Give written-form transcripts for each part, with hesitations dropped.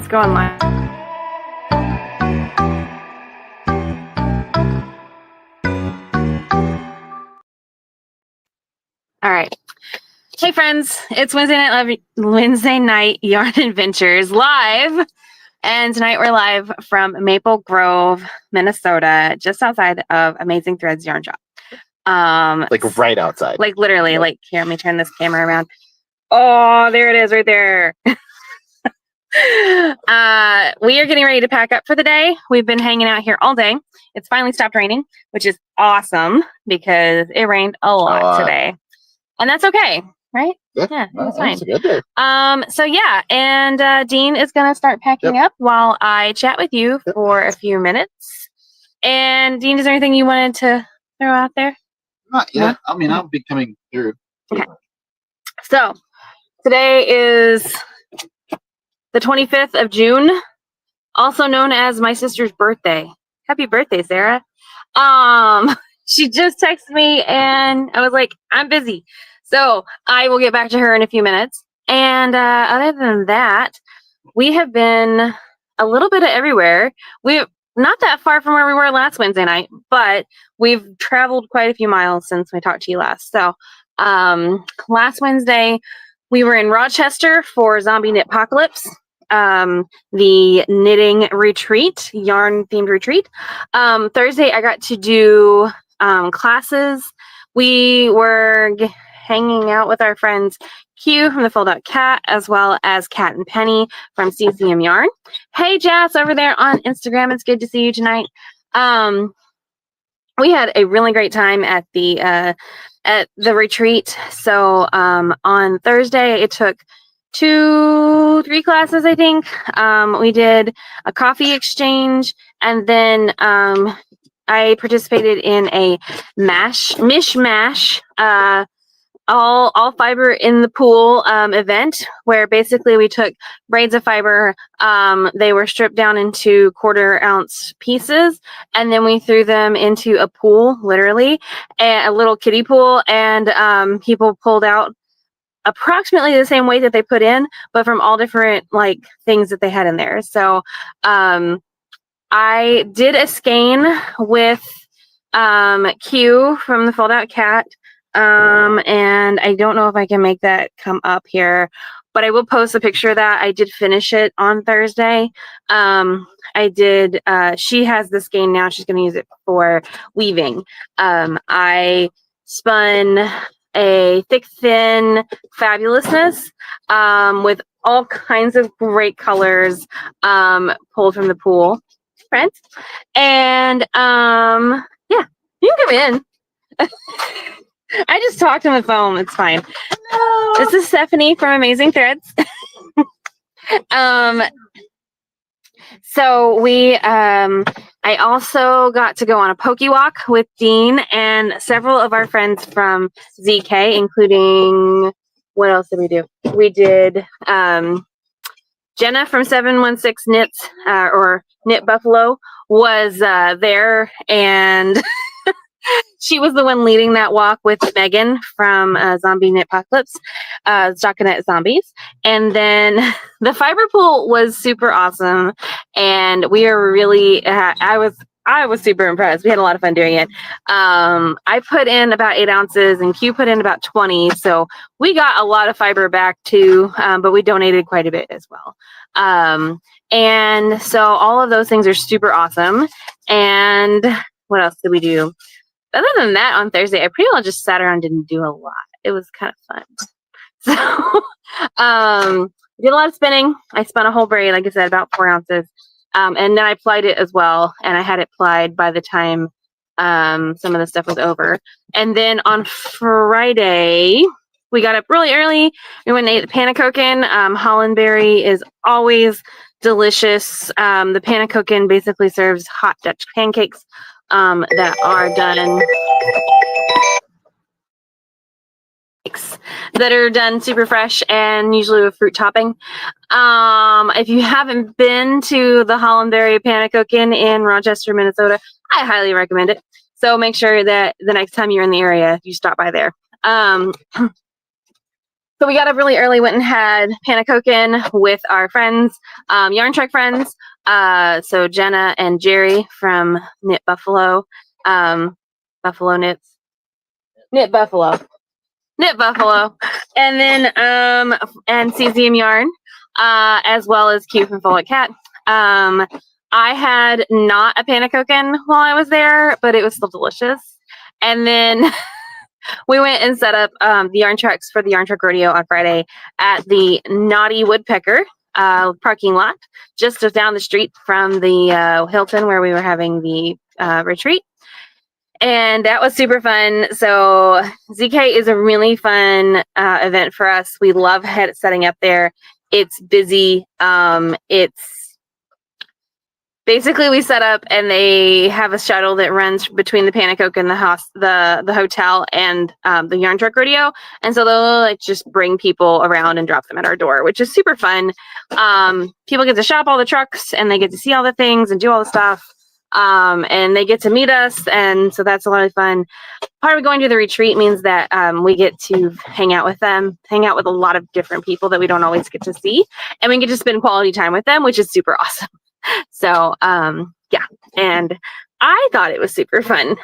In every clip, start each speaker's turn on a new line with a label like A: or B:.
A: It's going live. All right. Hey friends, it's Wednesday night Yarn Adventures live. And tonight we're live from Maple Grove, Minnesota, just outside of Amazing Threads Yarn Shop.
B: Like right outside.
A: Like literally, like here, let me turn this camera around. Oh, there it is right there. We are getting ready to pack up for the day. We've been hanging out here all day. It's finally stopped raining, which is awesome because it rained a lot today. And that's okay, right? Yeah, it's fine.
B: That's a good day.
A: So yeah, and Dean is gonna start packing up while I chat with you for a few minutes. And Dean, is there anything you wanted to throw out there?
B: Not yet. I mean, I'll be coming through.
A: Okay. So today is the 25th of June, also known as my sister's birthday. Happy birthday, Sarah. She just texted me and I was like, I'm busy. So I will get back to her in a few minutes. And other than that, we have been a little bit of everywhere. We're not that far from where we were last Wednesday night, but we've traveled quite a few miles since we talked to you last. So last Wednesday, we were in Rochester for Zombie Knit Apocalypse, the knitting retreat, yarn themed retreat. Thursday, I got to do classes. We were hanging out with our friends Q from the Fold Out Cat, as well as Cat and Penny from CCM Yarn. Hey, Jess, over there on Instagram. It's good to see you tonight. We had a really great time at the retreat. So on Thursday, it took 2-3 classes, I think. We did a coffee exchange, and then I participated in a mishmash all fiber in the pool event, where basically we took braids of fiber. They were stripped down into 1/4 ounce pieces, and then we threw them into a pool, literally a little kiddie pool, and people pulled out approximately the same weight that they put in, but from all different like things that they had in there. So I did a skein with Q from the Fold Out Cat. And I don't know if I can make that come up here, but I will post a picture of that. I did finish it on Thursday. She has this skein now. She's going to use it for weaving. I spun a thick, thin fabulousness, with all kinds of great colors, pulled from the pool. Friends. And, yeah, you can come in. I just talked on the phone. It's fine. Hello. This is Stephanie from Amazing Threads. So I also got to go on a pokey walk with Dean and several of our friends from ZK, including, what else did we do? We did Jenna from 716 Knits, or Knit Buffalo, was there, and she was the one leading that walk with Megan from Zombie Knit Apocalypse, Stockinette Zombies. And then the fiber pool was super awesome, and we are really, I was super impressed. We had a lot of fun doing it. I put in about 8 ounces, and Q put in about 20, so we got a lot of fiber back too, but we donated quite a bit as well. And so all of those things are super awesome. And what else did we do? Other than that, on Thursday, I pretty well just sat around and didn't do a lot. It was kind of fun. So, did a lot of spinning. I spun a whole braid, like I said, about 4 ounces. And then I plied it as well. And I had it plied by the time some of the stuff was over. And then on Friday, we got up really early. We went and ate the Panakoken. Hollandberry is always delicious. The Panakoken basically serves hot Dutch pancakes that are done super fresh and usually with fruit topping. If you haven't been to the Hollandberry Panakoken in Rochester, Minnesota, I highly recommend it. So make sure that the next time you're in the area, you stop by there. So we got up really early, went and had Panacoken with our friends, Yarn Trek friends. So Jenna and Jerry from Knit Buffalo, Buffalo Knits, Knit Buffalo, and then and CZM Yarn, as well as Q from Full Cat. I had not a Panacoken while I was there, but it was still delicious. And then we went and set up the yarn trucks for the Yarn Truck Rodeo on Friday at the Naughty Woodpecker parking lot, just down the street from the Hilton where we were having the retreat. And that was super fun. So ZK is a really fun event for us. We love setting up there. It's busy. It's basically we set up and they have a shuttle that runs between the Panacoken and the hotel and the Yarn Truck Rodeo. And so they'll like just bring people around and drop them at our door, which is super fun. People get to shop all the trucks and they get to see all the things and do all the stuff. And they get to meet us, and so that's a lot of fun. Part of going to the retreat means that we get to hang out with them, hang out with a lot of different people that we don't always get to see, and we get to spend quality time with them, which is super awesome. So, yeah, and I thought it was super fun.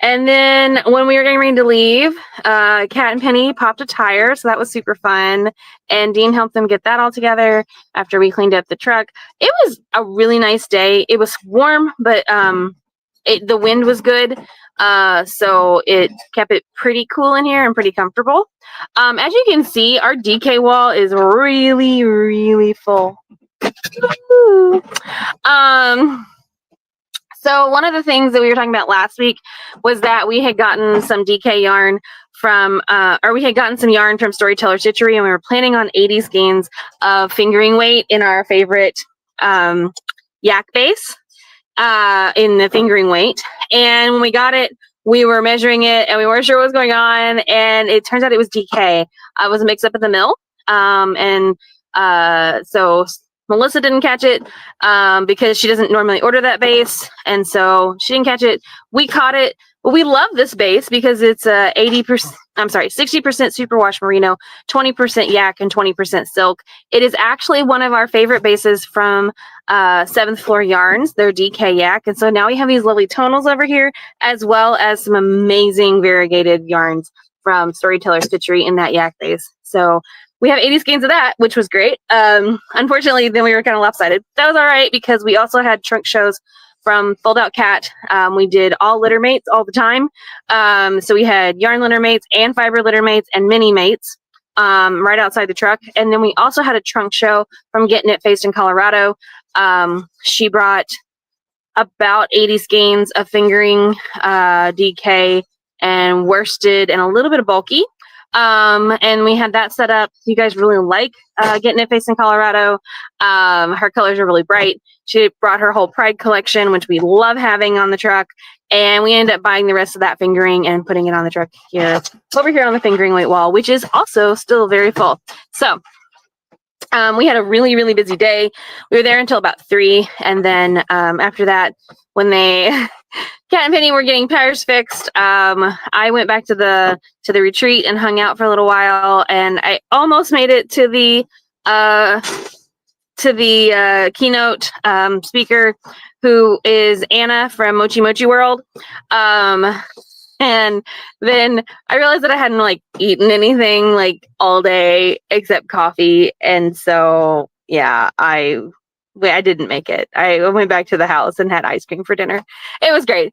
A: And then when we were getting ready to leave, Kat and Penny popped a tire, so that was super fun. And Dean helped them get that all together after we cleaned up the truck. It was a really nice day. It was warm, but the wind was good, so it kept it pretty cool in here and pretty comfortable. As you can see, our DK wall is really, really full. So one of the things that we were talking about last week was that we had gotten some DK yarn from, or we had gotten some yarn from Storyteller Stitchery, and we were planning on 80 skeins of fingering weight in our favorite yak base in the fingering weight. And when we got it, we were measuring it and we weren't sure what was going on. And it turns out it was DK. It was a mix up at the mill. So Melissa didn't catch it because she doesn't normally order that base, and so she didn't catch it. We caught it, but we love this base because it's 60% superwash merino, 20% yak, and 20% silk. It is actually one of our favorite bases from 7th Floor Yarns, their DK yak, and so now we have these lovely tonals over here, as well as some amazing variegated yarns from Storyteller Stitchery in that yak base. So we have 80 skeins of that, which was great. Unfortunately, then we were kind of lopsided. That was all right because we also had trunk shows from Fold Out Cat. We did all litter mates all the time. So we had yarn litter mates and fiber litter mates and mini mates right outside the truck. And then we also had a trunk show from Get Knit Faced in Colorado. She brought about 80 skeins of fingering, DK, and worsted, and a little bit of bulky. And we had that set up. You guys really like Getting It Faced in Colorado. Her colors are really bright. She brought her whole Pride collection, which we love having on the truck. And we ended up buying the rest of that fingering and putting it on the truck here, over here on the fingering weight wall, which is also still very full. So we had a really, really busy day. We were there until about 3. And then after that, when Kat and Penny were getting tires fixed, I went back to the retreat and hung out for a little while, and I almost made it to the keynote speaker, who is Anna from Mochi Mochi World. And then I realized that I hadn't eaten anything all day except coffee, and so yeah, I didn't make it. I went back to the house and had ice cream for dinner. It was great.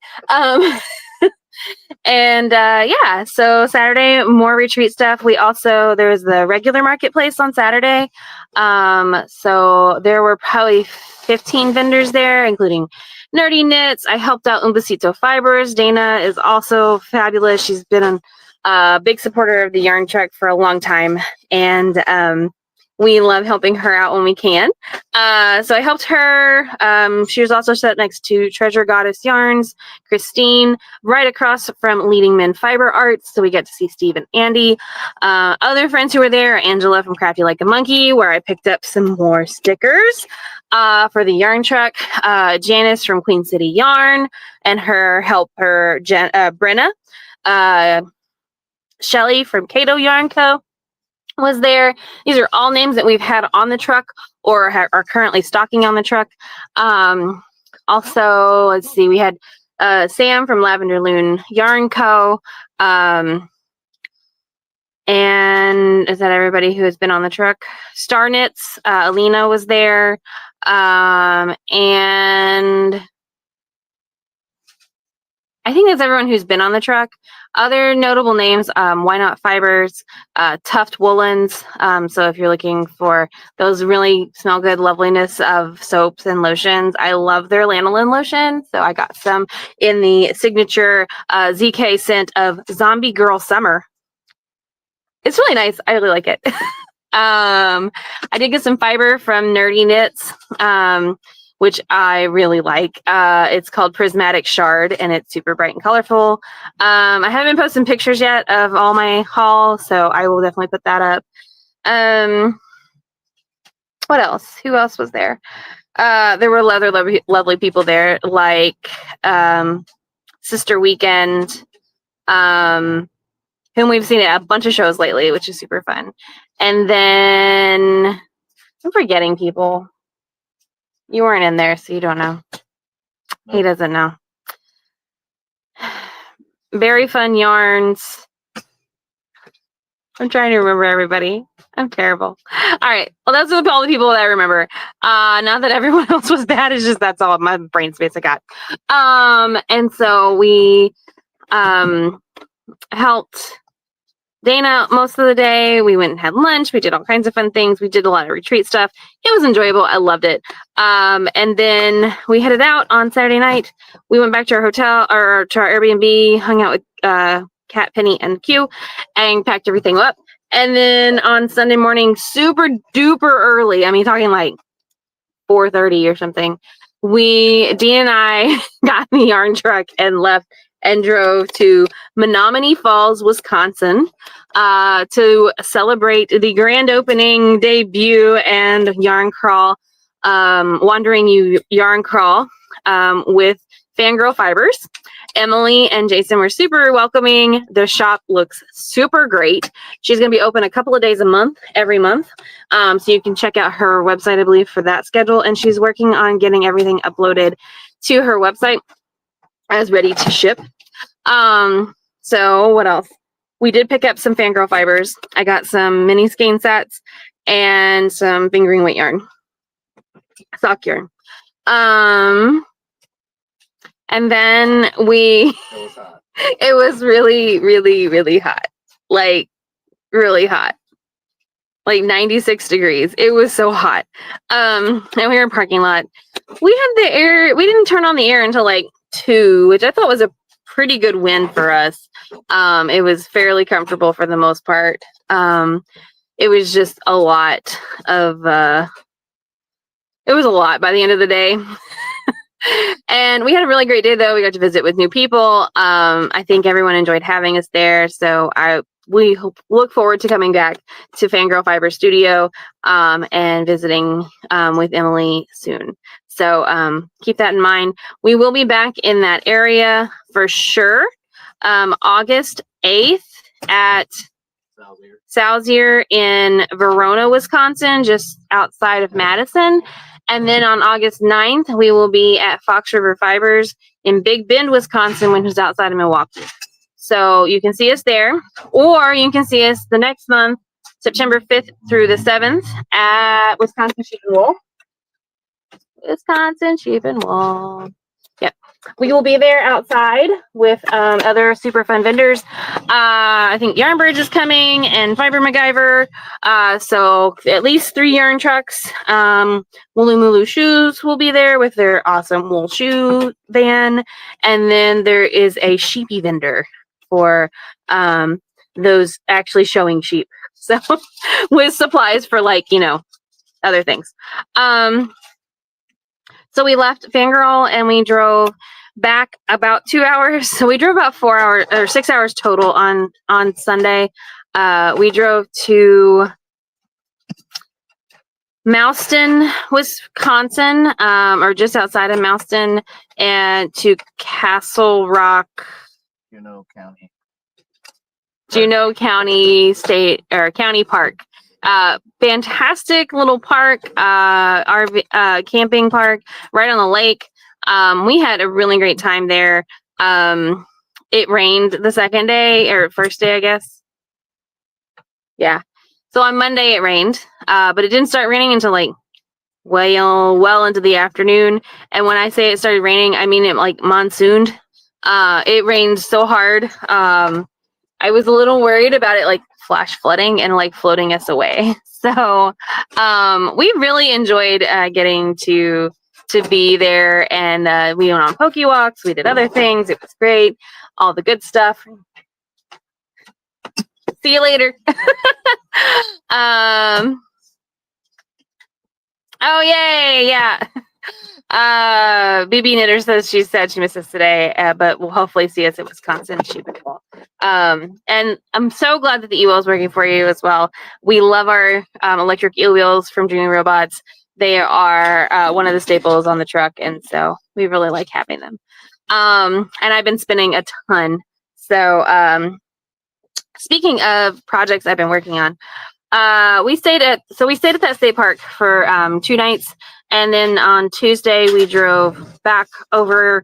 A: And yeah, so Saturday, more retreat stuff. There was the regular marketplace on Saturday. So there were probably 15 vendors there, including Nerdy Knits. I helped out Umbasito Fibers. Dana is also fabulous. She's been a big supporter of the Yarn Trek for a long time. And we love helping her out when we can. So I helped her. She was also set next to Treasure Goddess Yarns, Christine, right across from Leading Men Fiber Arts. So we get to see Steve and Andy. Other friends who were there, Angela from Crafty Like a Monkey, where I picked up some more stickers for the Yarn Truck. Janice from Queen City Yarn and her helper, Brenna. Shelly from Kato Yarn Co. was there. These are all names that we've had on the truck or are currently stocking on the truck. Also, let's see, we had Sam from Lavender Loon Yarn Co. And is that everybody who has been on the truck? Star Knits, Alina was there. And I think that's everyone who's been on the truck. Other notable names, Why Not Fibers, Tuft Woolens. So if you're looking for those really smell good loveliness of soaps and lotions, I love their lanolin lotion. So I got some in the signature ZK scent of Zombie Girl Summer. It's really nice. I really like it. I did get some fiber from Nerdy Knits, which I really like. It's called Prismatic Shard, and it's super bright and colorful. I haven't been posting pictures yet of all my haul, so I will definitely put that up. What else? Who else was there? There were other lovely people there, like Sister Weekend, whom we've seen at a bunch of shows lately, which is super fun. And then I'm forgetting people. You weren't in there, so you don't know. Nope. He doesn't know. Very fun yarns. I'm trying to remember everybody. I'm terrible. All right. Well, that's all the people that I remember. Not that everyone else was bad. It's just that's all my brain space I got. And so we helped Dana most of the day. We went and had lunch. We did all kinds of fun things. We did a lot of retreat stuff. It was enjoyable. I loved it. And then we headed out on Saturday night. We went back to our hotel or to our Airbnb, hung out with Kat, Penny, and Q, and packed everything up. And then on Sunday morning, super duper early, I mean, talking like 4:30 or something, Dean and I got in the yarn truck and left and drove to Menominee Falls, Wisconsin, to celebrate the grand opening, debut, and yarn crawl, Wandering Yarn Crawl with Fangirl Fibers. Emily and Jason were super welcoming. The shop looks super great. She's going to be open a couple of days a month, every month. So you can check out her website, I believe, for that schedule. And she's working on getting everything uploaded to her website as ready to ship. So what else? We did pick up some Fangirl Fibers. I got some mini skein sets and some fingering weight yarn, sock yarn. And then it was really, really, really hot. Like really hot. Like 96 degrees. It was so hot. And we were in parking lot. We had the air, we didn't turn on the air until like 2, which I thought was a pretty good win for us. It was fairly comfortable for the most part. It was just a lot of it was a lot by the end of the day. And we had a really great day though. We got to visit with new people. I think everyone enjoyed having us there. So we look forward to coming back to Fangirl Fiber Studio and visiting with Emily soon. So keep that in mind. We will be back in that area for sure. August 8th at Salzier in Verona, Wisconsin, just outside of Madison. And then on August 9th, we will be at Fox River Fibers in Big Bend, Wisconsin, which is outside of Milwaukee. So you can see us there, or you can see us the next month, September 5th through the 7th at Wisconsin Sheep and Wool. Wisconsin Sheep and Wool. Yep. We will be there outside with other super fun vendors. I think Yarnbridge is coming and Fiber MacGyver. So at least 3 yarn trucks. Wooloo Mooloo Shoes will be there with their awesome wool shoe van. And then there is a sheepy vendor for those actually showing sheep. So with supplies for like, other things. So we left Fangirl and we drove back about 2 hours. So we drove about 4 hours or 6 hours total on Sunday. We drove to Mouston, Wisconsin, or just outside of Mouston, and to Castle Rock,
B: County.
A: Juneau County County Park. Fantastic little park, RV camping park right on the lake. We had a really great time there. It rained the second day or first day, I guess. Yeah. So on Monday it rained, but it didn't start raining until like well into the afternoon. And when I say it started raining, I mean it like monsooned. It rained so hard. I was a little worried about it like flash flooding and like floating us away. So we really enjoyed getting to be there, and we went on poke walks. We did other things. It was great. All the good stuff. See you later. Oh, yay. Yeah. BB Knitter says she said she missed us today, but we'll hopefully see us in Wisconsin. She's cool. And I'm so glad that the e-wheel is working for you as well. We love our electric e-wheels from Junior Robots. They are one of the staples on the truck, and so we really like having them. And I've been spinning a ton. So speaking of projects I've been working on, we stayed at that state park for 2 nights, and then on Tuesday we drove back over,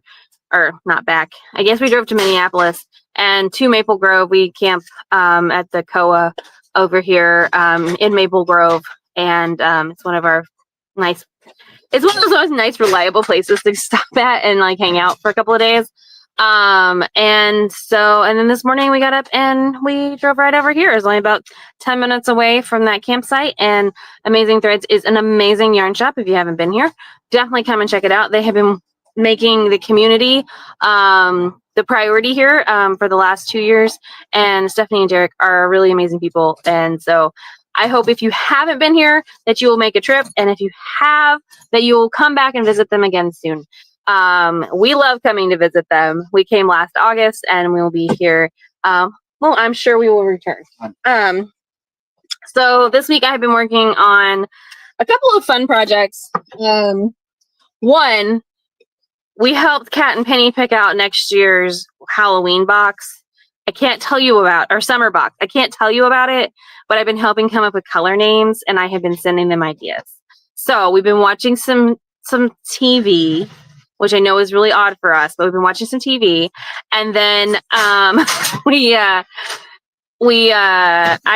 A: or not back, I guess we drove to Minneapolis and to Maple Grove. We camp at the COA over here in Maple Grove, and it's one of those nice reliable places to stop at and like hang out for a couple of days. And then this morning we got up and we drove right over here. It's only about 10 minutes away from that campsite, and Amazing Threads is an amazing yarn shop. If you haven't been here, definitely come and check it out. They have been making the community the priority here for the last 2 years, and Stephanie and Derek are really amazing people. And so I hope if you haven't been here that you will make a trip, and if you have, that you will come back and visit them again soon. We love coming to visit them. We came last August, and we will be here. I'm sure we will return. So this week I've been working on a couple of fun projects. One, we helped Kat and Penny pick out next year's Halloween box. I can't tell you about, or summer box. I can't tell you about it, but I've been helping come up with color names, and I have been sending them ideas. So we've been watching some TV, which I know is really odd for us, but we've been watching some TV, and then I've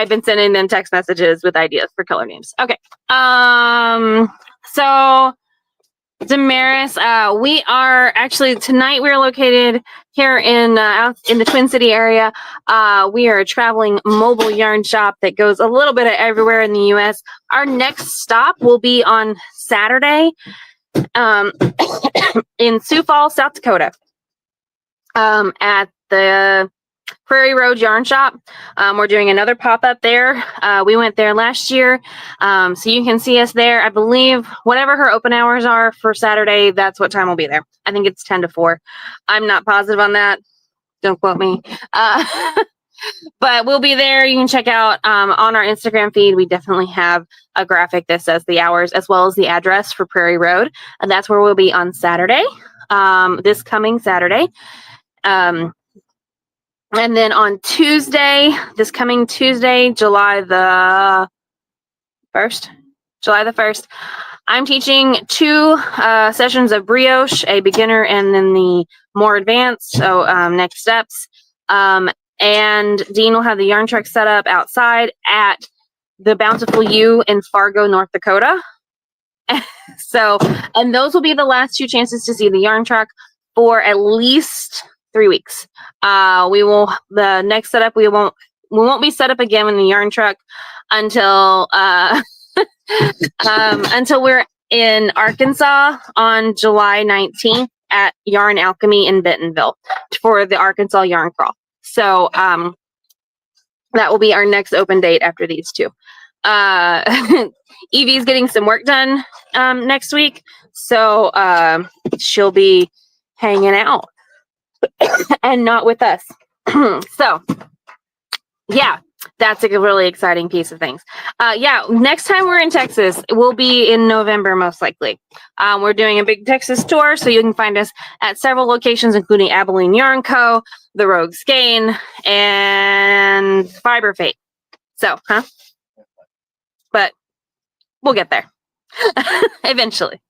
A: been sending them text messages with ideas for color names. Okay. So Damaris, we are actually tonight. We're located here in out in the Twin City area. We are a traveling mobile yarn shop that goes a little bit of everywhere in the U.S. Our next stop will be on Saturday in Sioux Falls, South Dakota, at the Prairie Road Yarn Shop. We're doing another pop-up there. We went there last year, so you can see us there. I believe whatever her open hours are for Saturday, that's what time we'll be there. I think it's 10 to 4. I'm not positive on that. Don't quote me. But we'll be there. You can check out on our Instagram feed. We definitely have a graphic that says the hours as well as the address for Prairie Road, and that's where we'll be on Saturday, this coming Saturday. And then on Tuesday, this coming Tuesday, July the 1st, I'm teaching 2 sessions of brioche, a beginner and then the more advanced, so next steps. And Dean will have the yarn truck set up outside at the Bountiful U in Fargo, North Dakota. So, and those will be the last 2 chances to see the yarn truck for at least 3 weeks. The next setup, we won't be set up again in the yarn truck until until we're in Arkansas on July 19th at Yarn Alchemy in Bentonville for the Arkansas Yarn Crawl. So that will be our next open date after these 2. Evie's getting some work done next week, so she'll be hanging out and not with us. So yeah, that's a really exciting piece of things. Yeah, next time we're in Texas, we'll be in November, most likely. We're doing a big Texas tour, so you can find us at several locations, including Abilene Yarn Co., the Rogue Skein, and Fiber Fate. So, but we'll get there eventually.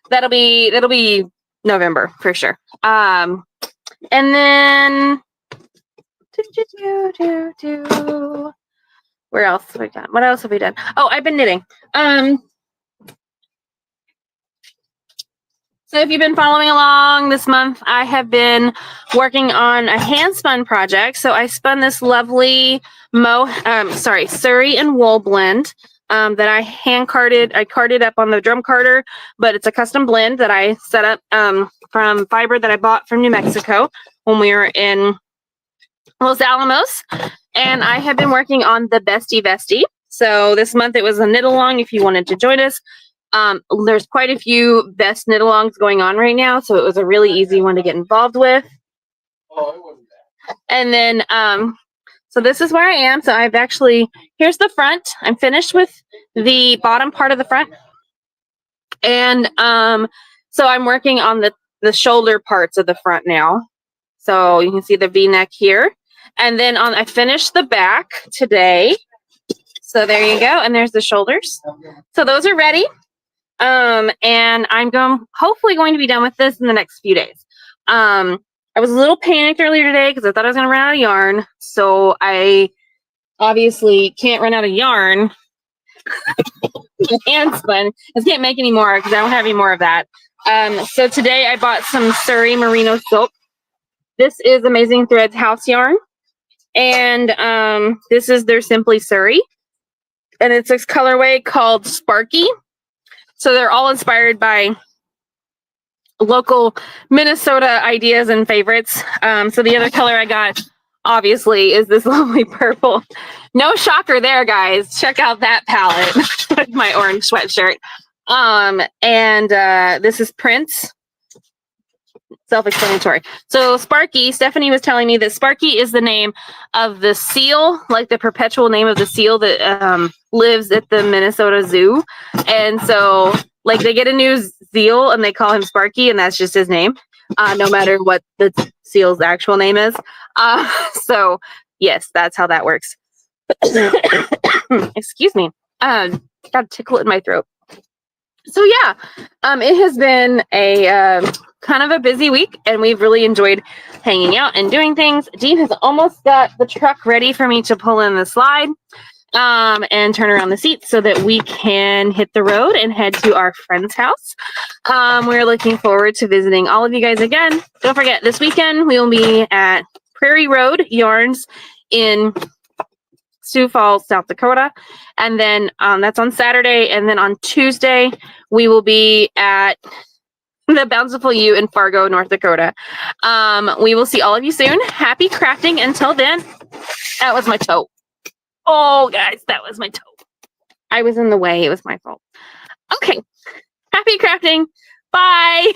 A: That'll be November for sure. And then where else have we done? What else have we done? Oh, I've been knitting. So if you've been following along this month, I have been working on a hand spun project. So I spun this lovely Surrey and wool blend that I hand carded. I carded up on the drum carder, but it's a custom blend that I set up from fiber that I bought from New Mexico when we were in Los Alamos. And I have been working on the Bestie Vestie. So this month it was a knit along if you wanted to join us. There's quite a few best knit alongs going on right now, so it was a really easy one to get involved with. And then so this is where I am. So I've actually, here's the front. I'm finished with the bottom part of the front. And so I'm working on the shoulder parts of the front now. So you can see the V-neck here. And then I finished the back today. So there you go. And there's the shoulders. So those are ready. And I'm hopefully going to be done with this in the next few days. I was a little panicked earlier today because I thought I was going to run out of yarn. So I obviously can't run out of yarn. Hand spun. I can't make any more because I don't have any more of that. So today I bought some Surrey Merino silk. This is Amazing Threads house yarn. And this is their Simply Surrey. And it's this colorway called Sparky. So they're all inspired by local Minnesota ideas and favorites. So the other color I got, obviously, is this lovely purple. No shocker there, guys. Check out that palette with my orange sweatshirt. And this is Prince. Self-explanatory. So Sparky, Stephanie was telling me that Sparky is the name of the seal, like the perpetual name of the seal that lives at the Minnesota Zoo. And so like they get a new seal and they call him Sparky, and that's just his name, no matter what the seal's actual name is. So yes, that's how that works. Excuse me. Got a tickle in my throat. So yeah, it has been a kind of a busy week, and we've really enjoyed hanging out and doing things. Dean has almost got the truck ready for me to pull in the slide and turn around the seats so that we can hit the road and head to our friend's house. We're looking forward to visiting all of you guys again. Don't forget, this weekend we will be at Prairie Road Yarns in Sioux Falls, South Dakota. And then that's on Saturday. And then on Tuesday, we will be at the Bountiful U in Fargo, North Dakota. We will see all of you soon. Happy crafting. Until then, that was my toe. Oh, guys, that was my toe. I was in the way. It was my fault. Okay. Happy crafting. Bye.